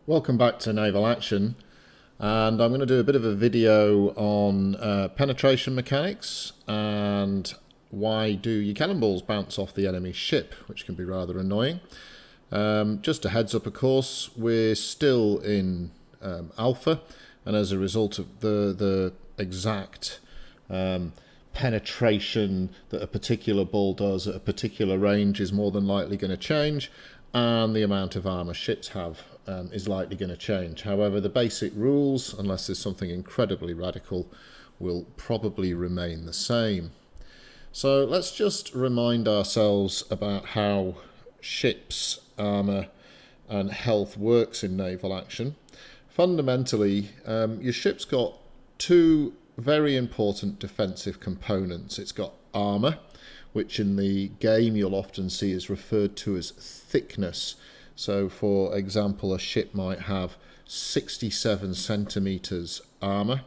Welcome back to Naval Action, and I'm going to do a bit of a video on penetration mechanics and why do your cannonballs bounce off the enemy ship, which can be rather annoying. Just a heads up, of course, we're still in alpha, and as a result of the exact penetration that a particular ball does at a particular range is more than likely going to change, and the amount of armour ships have is likely going to change. However, the basic rules, unless there's something incredibly radical, will probably remain the same. So let's just remind ourselves about how ships, armour and health works in naval action. Fundamentally, your ship's got two very important defensive components. It's got armour, which in the game you'll often see is referred to as thickness. So, for example, a ship might have 67 centimetres armour,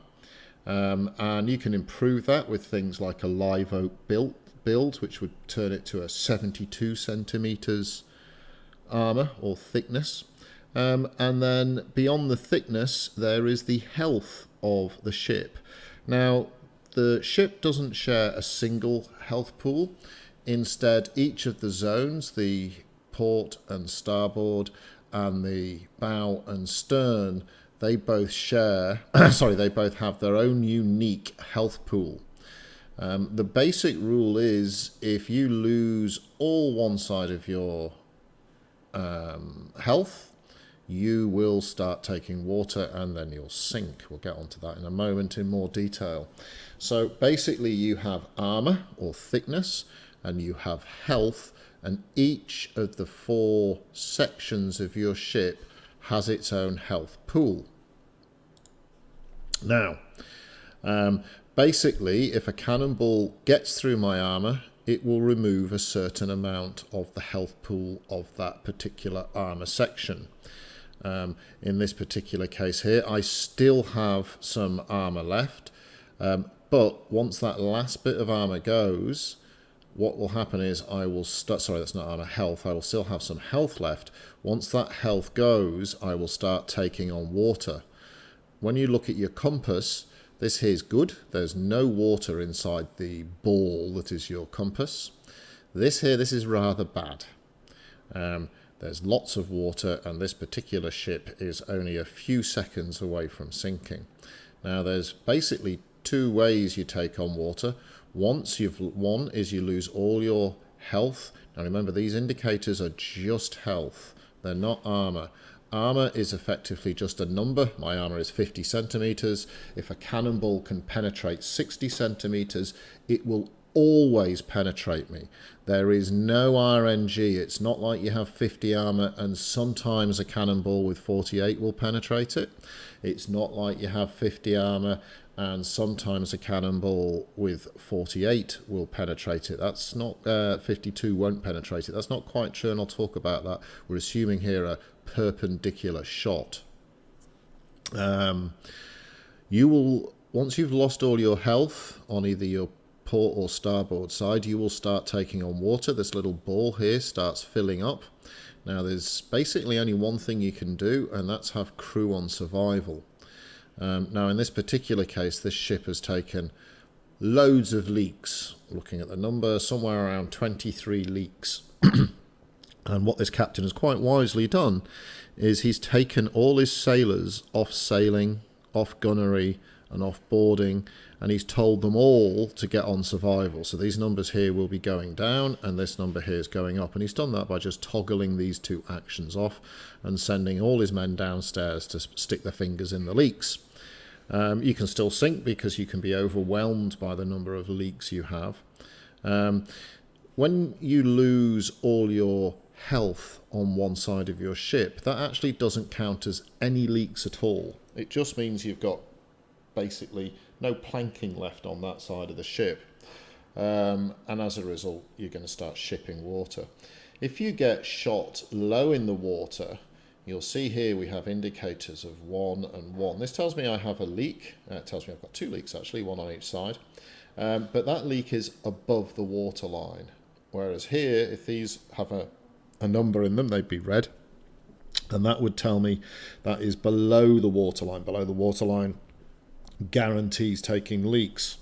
and you can improve that with things like a live oak build, which would turn it to a 72 centimetres armour or thickness. And then beyond the thickness, there is the health of the ship. Now, the ship doesn't share a single health pool. Instead, each of the zones, the port and starboard and the bow and stern, they both share, they both have their own unique health pool. The basic rule is if you lose all one side of your health, you will start taking water and then you'll sink. We'll get onto that in a moment in more detail. So basically you have armour or thickness and you have health, and each of the four sections of your ship has its own health pool. Now, basically if a cannonball gets through my armour, it will remove a certain amount of the health pool of that particular armour section. In this particular case here, I still have some armour left, but once that last bit of armour goes, what will happen is I will start, sorry, that's not armour, health, I will still have some health left. Once that health goes, I will start taking on water. When you look at your compass, this here is good. There's no water inside the ball that is your compass. This is rather bad. There's lots of water, and this particular ship is only a few seconds away from sinking. Now, there's basically two ways you take on water. One is you lose all your health. Now, remember, these indicators are just health. They're not armour. Armour is effectively just a number. My armour is 50 centimetres. If a cannonball can penetrate 60 centimetres, it will always penetrate me. There is no RNG. It's not like you have 50 armour and sometimes a cannonball with 48 will penetrate it. It's not like you have 50 armour and sometimes a cannonball with 48 will penetrate it. That's not 52 won't penetrate it. That's not quite true, and I'll talk about that. We're assuming here a perpendicular shot. You will, once you've lost all your health on either your port or starboard side, you will start taking on water. This little ball here starts filling up. Now, there's basically only one thing you can do, and that's have crew on survival. Now, in this particular case, this ship has taken loads of leaks. Looking at the number, somewhere around 23 leaks. And what this captain has quite wisely done is he's taken all his sailors off sailing, off gunnery, and off boarding, and he's told them all to get on survival. So these numbers here will be going down, and this number here is going up. And he's done that by just toggling these two actions off and sending all his men downstairs to stick their fingers in the leaks. You can still sink because you can be overwhelmed by the number of leaks you have. When you lose all your health on one side of your ship, that actually doesn't count as any leaks at all. It just means you've got basically no planking left on that side of the ship, and as a result you're going to start shipping water. If you get shot low in the water, you'll see here we have indicators of 1 and 1. This tells me I have a leak. It tells me I've got 2 leaks actually, one on each side, but that leak is above the water line, whereas here if these have a number in them, they'd be red. And that would tell me that is below the waterline. Below the waterline guarantees taking leaks.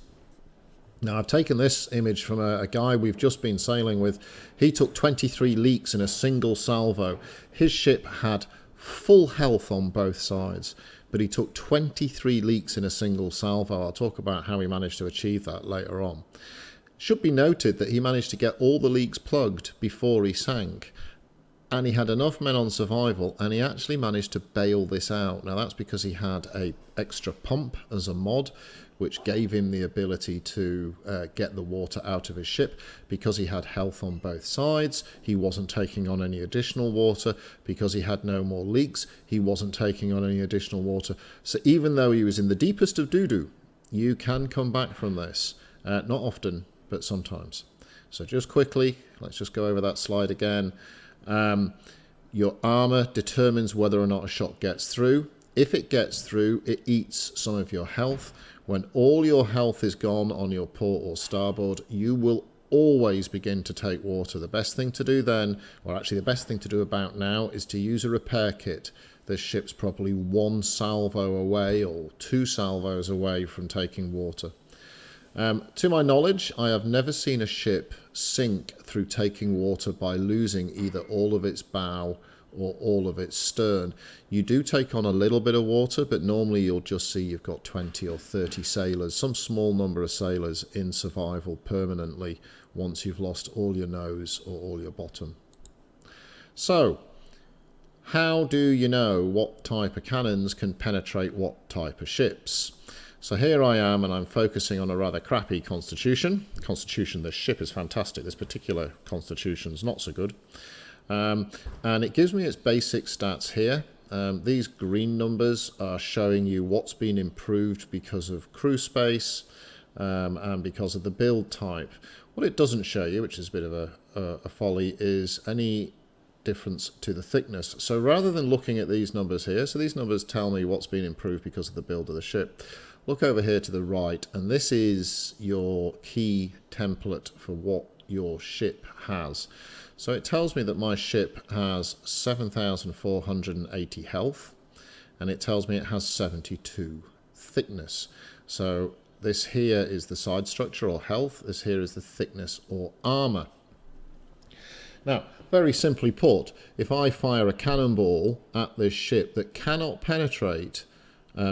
Now, I've taken this image from a guy we've just been sailing with. He took 23 leaks in a single salvo. His ship had full health on both sides, but he took 23 leaks in a single salvo. I'll talk about how he managed to achieve that later on. Should be noted that he managed to get all the leaks plugged before he sank, and he had enough men on survival, and he actually managed to bail this out. Now, that's because he had a extra pump as a mod, which gave him the ability to get the water out of his ship. Because he had health on both sides, he wasn't taking on any additional water. Because he had no more leaks, he wasn't taking on any additional water. So even though he was in the deepest of doo-doo, you can come back from this. Not often, but sometimes. So just quickly, let's just go over that slide again. Your armour determines whether or not a shot gets through. If it gets through, it eats some of your health. When all your health is gone on your port or starboard, you will always begin to take water. The best thing to do then, or actually the best thing to do about now, is to use a repair kit. This ship's probably 1 salvo away or 2 salvos away from taking water. To my knowledge, I have never seen a ship sink through taking water by losing either all of its bow or all of its stern. You do take on a little bit of water, but normally you'll just see you've got 20 or 30 sailors, some small number of sailors in survival permanently once you've lost all your nose or all your bottom. So, how do you know what type of cannons can penetrate what type of ships? So here I am, and I'm focusing on a rather crappy Constitution. This ship is fantastic. This particular Constitution's not so good. And it gives me its basic stats here. These green numbers are showing you what's been improved because of crew space and because of the build type. What it doesn't show you, which is a bit of a folly, is any difference to the thickness. So rather than looking at these numbers here, so these numbers tell me what's been improved because of the build of the ship. Look over here to the right, and this is your key template for what your ship has. So it tells me that my ship has 7,480 health, and it tells me it has 72 thickness. So this here is the side structure or health, this here is the thickness or armour. Now, very simply put, if I fire a cannonball at this ship that cannot penetrate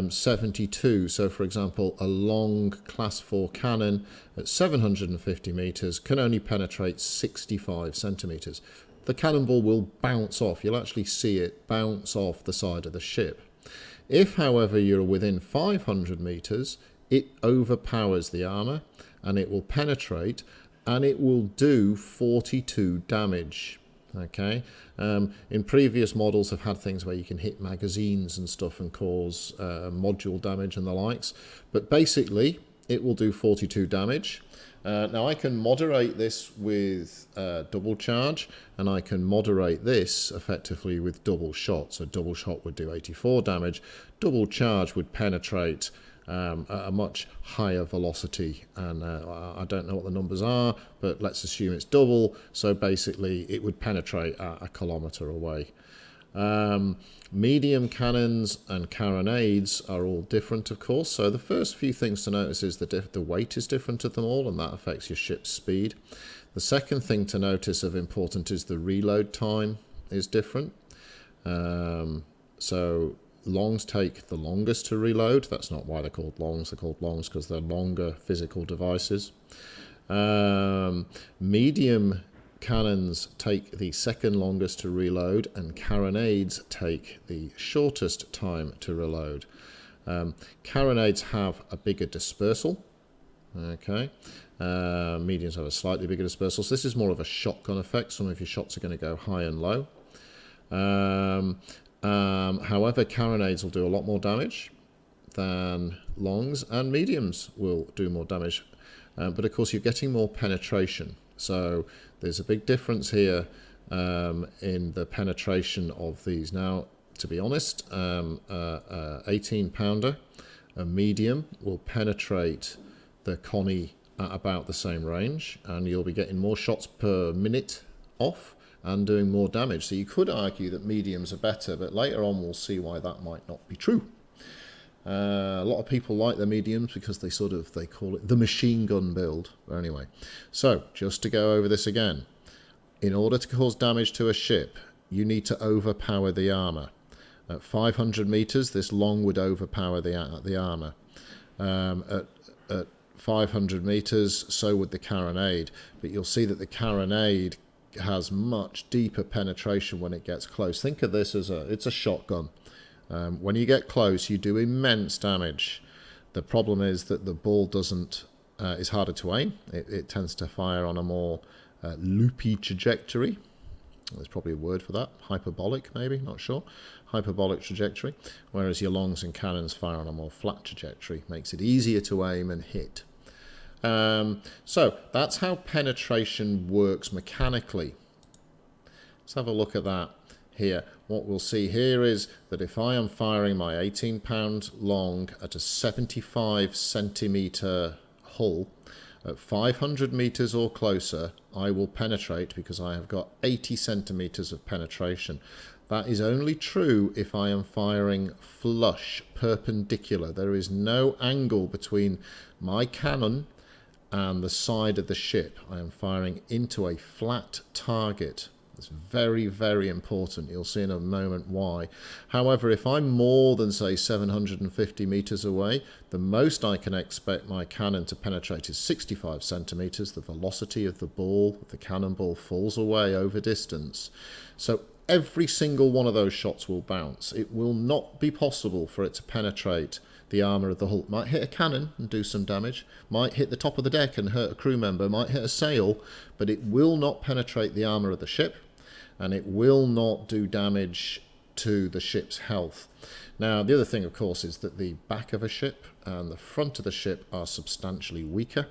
72, so for example a long class 4 cannon at 750 meters can only penetrate 65 centimeters. The cannonball will bounce off. You'll actually see it bounce off the side of the ship. If however you're within 500 meters, it overpowers the armor and it will penetrate and it will do 42 damage. Okay, in previous models have had things where you can hit magazines and stuff and cause module damage and the likes, but basically it will do 42 damage. Now I can moderate this with double charge, and I can moderate this effectively with double shot. So double shot would do 84 damage, double charge would penetrate at a much higher velocity, and I don't know what the numbers are, but let's assume it's double, so basically it would penetrate at a kilometre away. Medium cannons and carronades are all different, of course, so the first few things to notice is that the weight is different of them all, and that affects your ship's speed. The second thing to notice of importance is the reload time is different. So longs take the longest to reload. That's not why they're called longs. They're called longs because they're longer physical devices. Medium cannons take the second longest to reload, and carronades take the shortest time to reload. Carronades have a bigger dispersal. Okay. Mediums have a slightly bigger dispersal. So this is more of a shotgun effect. Some of your shots are going to go high and low. However, carronades will do a lot more damage than longs, and mediums will do more damage. But of course, you're getting more penetration. So there's a big difference here in the penetration of these. Now, to be honest, 18-pounder, a medium, will penetrate the Connie at about the same range, and you'll be getting more shots per minute off and doing more damage. So you could argue that mediums are better, but later on we'll see why that might not be true. A lot of people like the mediums because they call it the machine gun build. But anyway, so just to go over this again, in order to cause damage to a ship, you need to overpower the armor. At 500 meters, this long would overpower the armor. At 500 meters, so would the carronade. But you'll see that the carronade has much deeper penetration when it gets close. Think of this as it's a shotgun. When you get close, you do immense damage. The problem is that the ball is harder to aim. It tends to fire on a more loopy trajectory. There's probably a word for that. Hyperbolic, maybe, not sure. Hyperbolic trajectory. Whereas your longs and cannons fire on a more flat trajectory. Makes it easier to aim and hit. So that's how penetration works mechanically. Let's have a look at that here. What we'll see here is that if I am firing my 18-pound long at a 75 centimeter hull, at 500 meters or closer, I will penetrate because I have got 80 centimeters of penetration. That is only true if I am firing flush, perpendicular. There is no angle between my cannon and the side of the ship. I am firing into a flat target. It's very, very important. You'll see in a moment why. However, if I'm more than, say, 750 meters away, the most I can expect my cannon to penetrate is 65 centimeters. The velocity of the ball, the cannonball, falls away over distance. So every single one of those shots will bounce. It will not be possible for it to penetrate the armour of the hull. Might hit a cannon and do some damage, might hit the top of the deck and hurt a crew member, might hit a sail, but it will not penetrate the armour of the ship, and it will not do damage to the ship's health. Now, the other thing, of course, is that the back of a ship and the front of the ship are substantially weaker.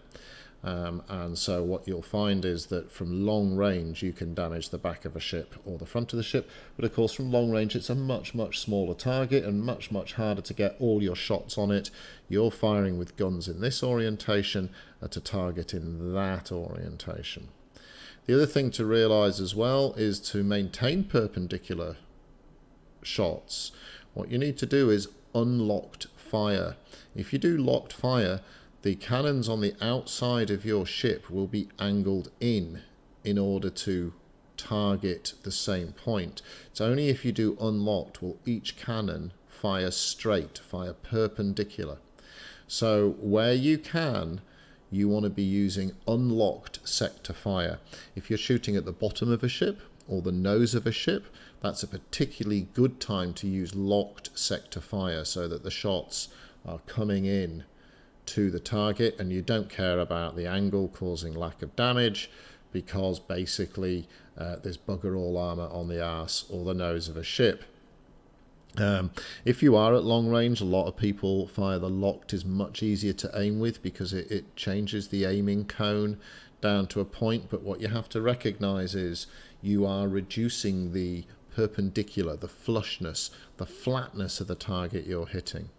And so what you'll find is that from long range you can damage the back of a ship or the front of the ship, but of course from long range it's a much smaller target and much harder to get all your shots on it. You're firing with guns in this orientation at a target in that orientation. The other thing to realize as well is to maintain perpendicular shots, what you need to do is unlocked fire. If you do locked fire, the cannons on the outside of your ship will be angled in order to target the same point. It's only if you do unlocked will each cannon fire straight, fire perpendicular. So where you can, you want to be using unlocked sector fire. If you're shooting at the bottom of a ship or the nose of a ship, that's a particularly good time to use locked sector fire so that the shots are coming in to the target and you don't care about the angle causing lack of damage, because basically there's bugger all armour on the arse or the nose of a ship. If you are at long range, a lot of people fire the locked is much easier to aim with because it changes the aiming cone down to a point, but what you have to recognise is you are reducing the perpendicular, the flushness, the flatness of the target you're hitting.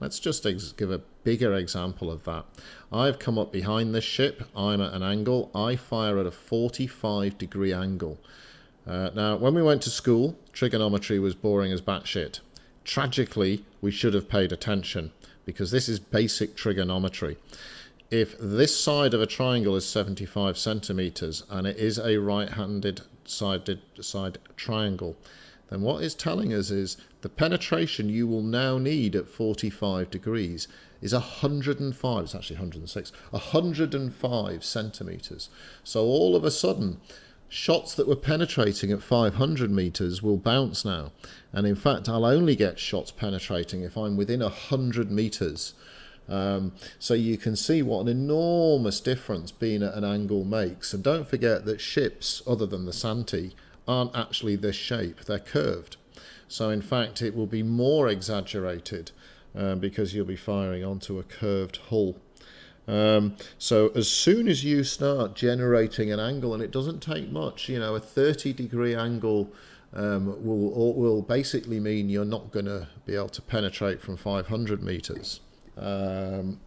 Let's just give a bigger example of that. I've come up behind this ship, I'm at an angle, I fire at a 45-degree angle. Now, when we went to school, trigonometry was boring as batshit. Tragically, we should have paid attention, because this is basic trigonometry. If this side of a triangle is 75 centimeters, and it is a right-handed side triangle, then what it's telling us is the penetration you will now need at 45 degrees is 105, it's actually 106, 105 centimeters. So all of a sudden, shots that were penetrating at 500 meters will bounce now. And in fact, I'll only get shots penetrating if I'm within 100 meters. So you can see what an enormous difference being at an angle makes. And don't forget that ships, other than the Santee, aren't actually this shape, they're curved. So in fact it will be more exaggerated because you'll be firing onto a curved hull. So as soon as you start generating an angle, and it doesn't take much, you know, a 30-degree angle will basically mean you're not going to be able to penetrate from 500 meters. Um,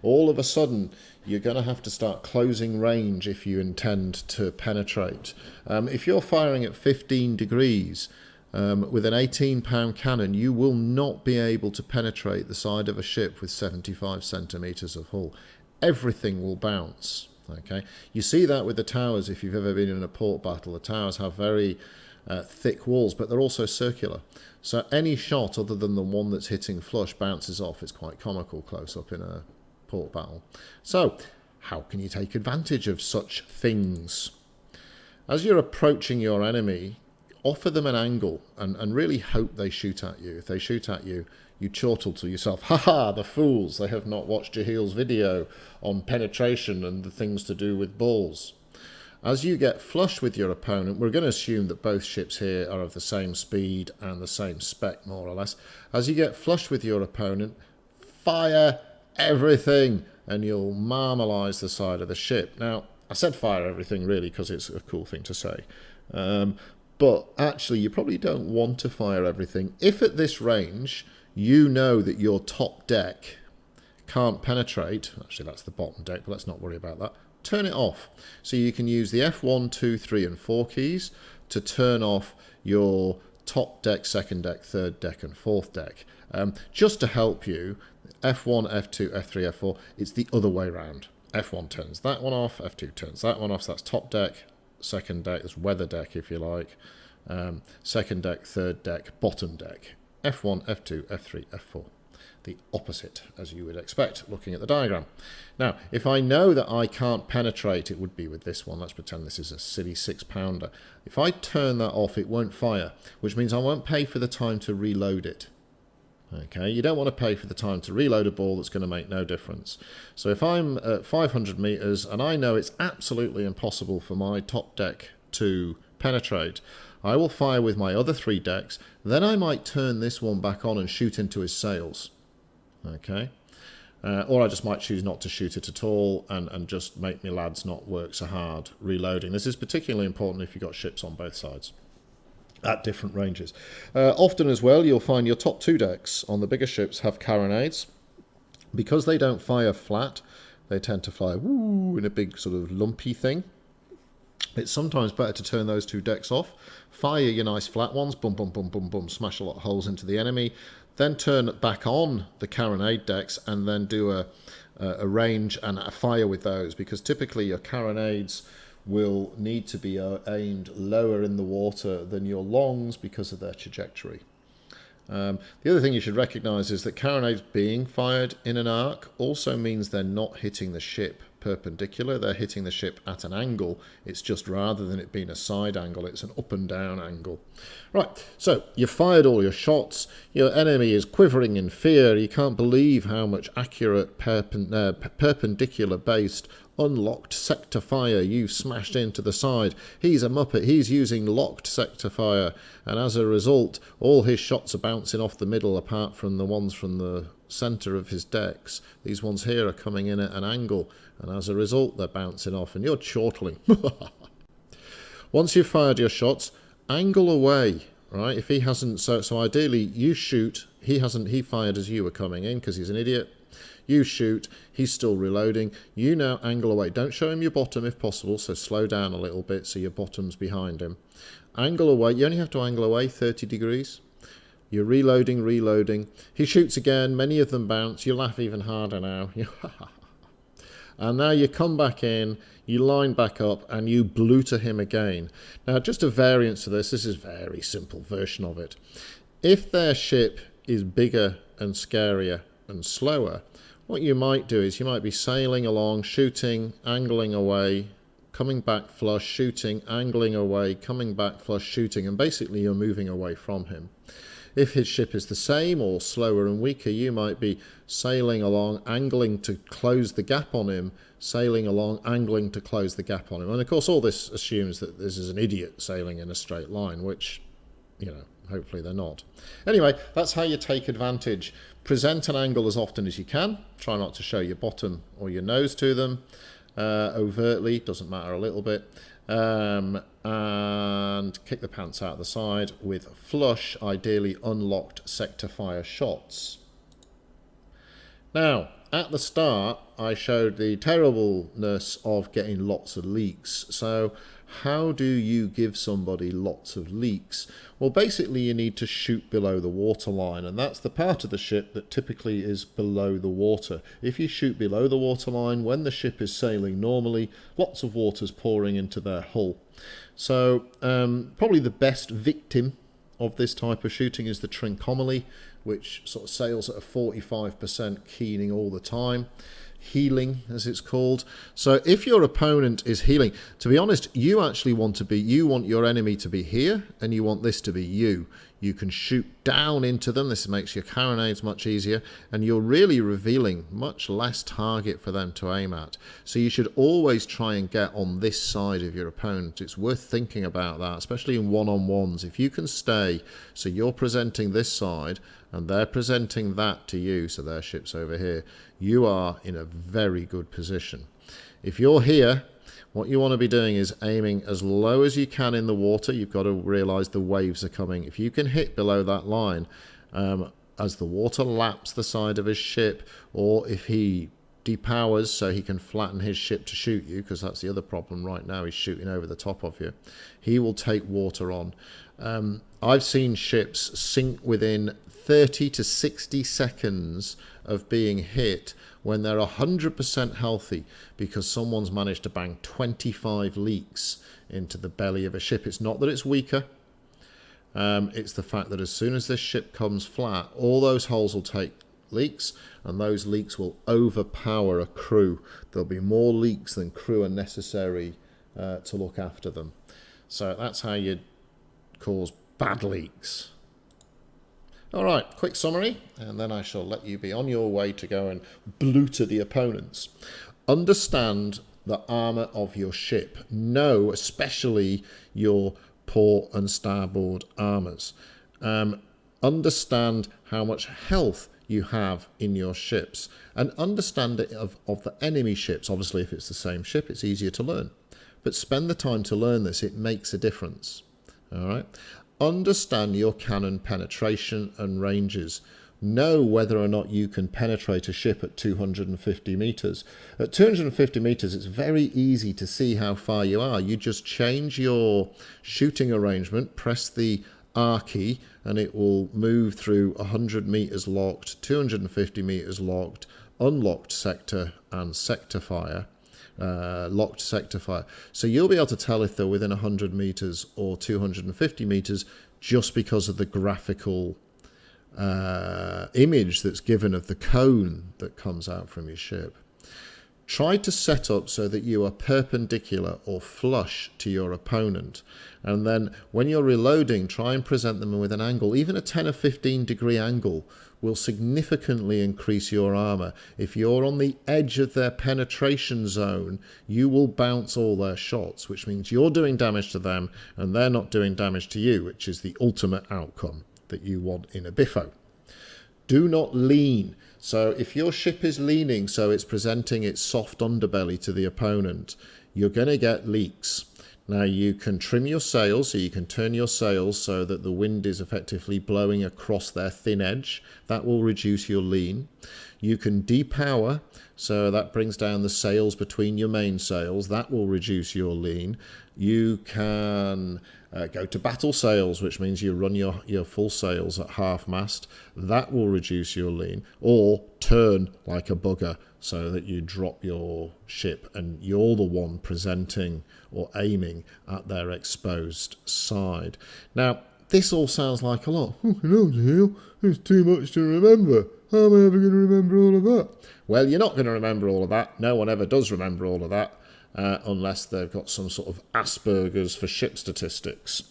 all of a sudden, you're going to have to start closing range if you intend to penetrate. If you're firing at 15 degrees with an 18-pound cannon, you will not be able to penetrate the side of a ship with 75 centimetres of hull. Everything will bounce. Okay, you see that with the towers. If you've ever been in a port battle, the towers have very thick walls, but they're also circular. So any shot other than the one that's hitting flush bounces off. It's quite comical close up in a port battle. So how can you take advantage of such things? As you're approaching your enemy, offer them an angle and really hope they shoot at you. If they shoot at you, you chortle to yourself, "Ha, the fools, they have not watched Jeheil's video on penetration and the things to do with balls." As you get flush with your opponent, we're going to assume that both ships here are of the same speed and the same spec, more or less. As you get flush with your opponent, fire everything and you'll marmalise the side of the ship. Now, I said fire everything really because it's a cool thing to say. But actually, you probably don't want to fire everything. If at this range, you know that your top deck can't penetrate, actually that's the bottom deck, but let's not worry about that, turn it off. So you can use the F1, 2, 3 and 4 keys to turn off your top deck, second deck, third deck and fourth deck. Just to help you, F1, F2, F3, F4, it's the other way around. F1 turns that one off, F2 turns that one off, so that's top deck, second deck, that's weather deck if you like, second deck, third deck, bottom deck, F1, F2, F3, F4. The opposite, as you would expect, looking at the diagram. Now, if I know that I can't penetrate, it would be with this one. Let's pretend this is a silly 6-pounder. If I turn that off, it won't fire, which means I won't pay for the time to reload it. Okay, you don't want to pay for the time to reload a ball that's going to make no difference. So if I'm at 500 meters and I know it's absolutely impossible for my top deck to penetrate, I will fire with my other 3 decks. Then I might turn this one back on and shoot into his sails. Okay, or I just might choose not to shoot it at all and just make my lads not work so hard reloading. This is particularly important if you've got ships on both sides at different ranges. Often as well, you'll find your top 2 decks on the bigger ships have carronades. Because they don't fire flat, they tend to fly woo in a big sort of lumpy thing. It's sometimes better to turn those 2 decks off, fire your nice flat ones, boom, boom, boom, boom, boom, smash a lot of holes into the enemy, then turn back on the carronade decks and then do a range and a fire with those, because typically your carronades will need to be aimed lower in the water than your longs because of their trajectory. The other thing you should recognise is that carronades being fired in an arc also means they're not hitting the ship perpendicular, they're hitting the ship at an angle. It's just rather than it being a side angle, it's an up and down angle. Right, so you've fired all your shots, your enemy is quivering in fear, you can't believe how much accurate perpendicular based unlocked sector fire you smashed into the side. He's a muppet, he's using locked sector fire, and as a result all his shots are bouncing off the middle apart from the ones from the centre of his decks. These ones here are coming in at an angle, and as a result they're bouncing off, and you're chortling. Once you've fired your shots, angle away, right? If he hasn't, so ideally you shoot, he fired as you were coming in because he's an idiot. You shoot, he's still reloading, you now angle away. Don't show him your bottom if possible, so slow down a little bit so your bottom's behind him. Angle away, you only have to angle away 30 degrees. You're reloading. He shoots again, many of them bounce, you laugh even harder now. And now you come back in, you line back up, and you bluter him again. Now, just a variance to this is a very simple version of it. If their ship is bigger and scarier and slower, what you might do is you might be sailing along, shooting, angling away, coming back flush, shooting, angling away, coming back flush, shooting, and basically you're moving away from him. If his ship is the same or slower and weaker, you might be sailing along, angling to close the gap on him, sailing along, angling to close the gap on him. And of course all this assumes that this is an idiot sailing in a straight line, which, you know, hopefully they're not. Anyway, that's how you take advantage. Present an angle as often as you can. Try not to show your bottom or your nose to them overtly, doesn't matter a little bit. And kick the pants out the side with flush, ideally unlocked sector fire shots. Now, at the start, I showed the terribleness of getting lots of leaks. So how do you give somebody lots of leaks? Well, basically you need to shoot below the waterline, and that's the part of the ship that typically is below the water. If you shoot below the waterline, when the ship is sailing normally, lots of water's pouring into their hull. So probably the best victim of this type of shooting is the trincomalee, which sort of sails at a 45% keening all the time. Heeling, as it's called. So if your opponent is heeling, to be honest, you actually want your enemy to be here, and you want this to be you. You can shoot down into them. This makes your carronades much easier, and you're really revealing much less target for them to aim at. So you should always try and get on this side of your opponent. It's worth thinking about that, especially in one-on-ones. If you can stay, so you're presenting this side, and they're presenting that to you, so their ship's over here, you are in a very good position. If you're here, what you want to be doing is aiming as low as you can in the water. You've got to realize the waves are coming. If you can hit below that line, as the water laps the side of his ship, or if he depowers so he can flatten his ship to shoot you, because that's the other problem right now, he's shooting over the top of you, he will take water on. I've seen ships sink within 30 to 60 seconds of being hit when they're 100% healthy, because someone's managed to bang 25 leaks into the belly of a ship. It's not that it's weaker, it's the fact that as soon as this ship comes flat, all those holes will take leaks, and those leaks will overpower a crew. There'll be more leaks than crew are necessary to look after them. So that's how you cause bad leaks. All right, quick summary, and then I shall let you be on your way to go and bluter the opponents. Understand the armour of your ship. Know especially your port and starboard armours. Understand how much health you have in your ships, and understand it of the enemy ships. Obviously, if it's the same ship, it's easier to learn. But spend the time to learn this. It makes a difference. All right. Understand your cannon penetration and ranges. Know whether or not you can penetrate a ship at 250 meters. At 250 meters, it's very easy to see how far you are. You just change your shooting arrangement, press the R key, and it will move through 100 meters locked, 250 meters locked, unlocked sector, and sector fire. Locked sector fire. So you'll be able to tell if they're within 100 meters or 250 meters just because of the graphical image that's given of the cone that comes out from your ship. Try to set up so that you are perpendicular or flush to your opponent, and then when you're reloading, try and present them with an angle. Even a 10 or 15 degree angle will significantly increase your armor. If you're on the edge of their penetration zone, you will bounce all their shots, which means you're doing damage to them and they're not doing damage to you, which is the ultimate outcome that you want in a biffo. Do not lean. So if your ship is leaning so it's presenting its soft underbelly to the opponent, you're going to get leaks. Now you can trim your sails, so you can turn your sails so that the wind is effectively blowing across their thin edge. That will reduce your lean. You can depower, so that brings down the sails between your main sails. That will reduce your lean. You can go to battle sails, which means you run your full sails at half mast. That will reduce your lean. Or turn like a bugger so that you drop your ship and you're the one presenting or aiming at their exposed side. Now, this all sounds like a lot. Oh, no, Jeheil, it's too much to remember. How am I ever going to remember all of that? Well, you're not going to remember all of that. No one ever does remember all of that, unless they've got some sort of Asperger's for ship statistics.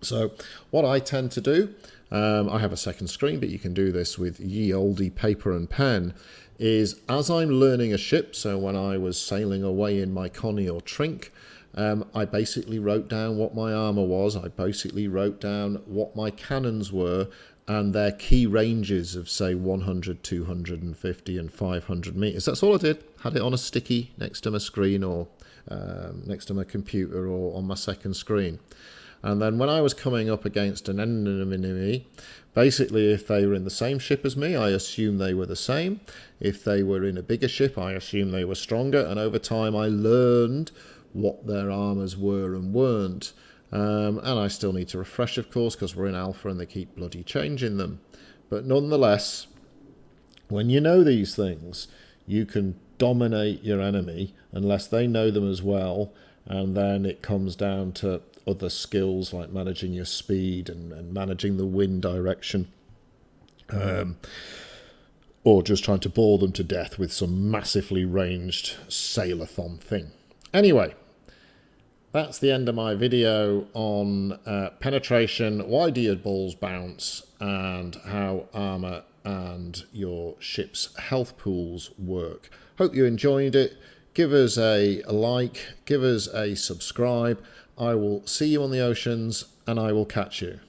So what I tend to do, I have a second screen, but you can do this with ye olde paper and pen, is as I'm learning a ship, so when I was sailing away in my Connie or Trink, I basically wrote down what my armour was, I basically wrote down what my cannons were, and their key ranges of, say, 100, 250 and 500 metres. That's all I did. Had it on a sticky next to my screen or next to my computer or on my second screen. And then when I was coming up against an enemy, basically if they were in the same ship as me, I assumed they were the same. If they were in a bigger ship, I assumed they were stronger. And over time I learned what their armours were and weren't. And I still need to refresh, of course, because we're in alpha and they keep bloody changing them. But nonetheless, when you know these things, you can dominate your enemy unless they know them as well. And then it comes down to other skills like managing your speed and managing the wind direction. Or just trying to bore them to death with some massively ranged sailor-thon thing. Anyway, that's the end of my video on penetration, why do your balls bounce, and how armour and your ship's health pools work. Hope you enjoyed it. Give us a like, give us a subscribe. I will see you on the oceans, and I will catch you.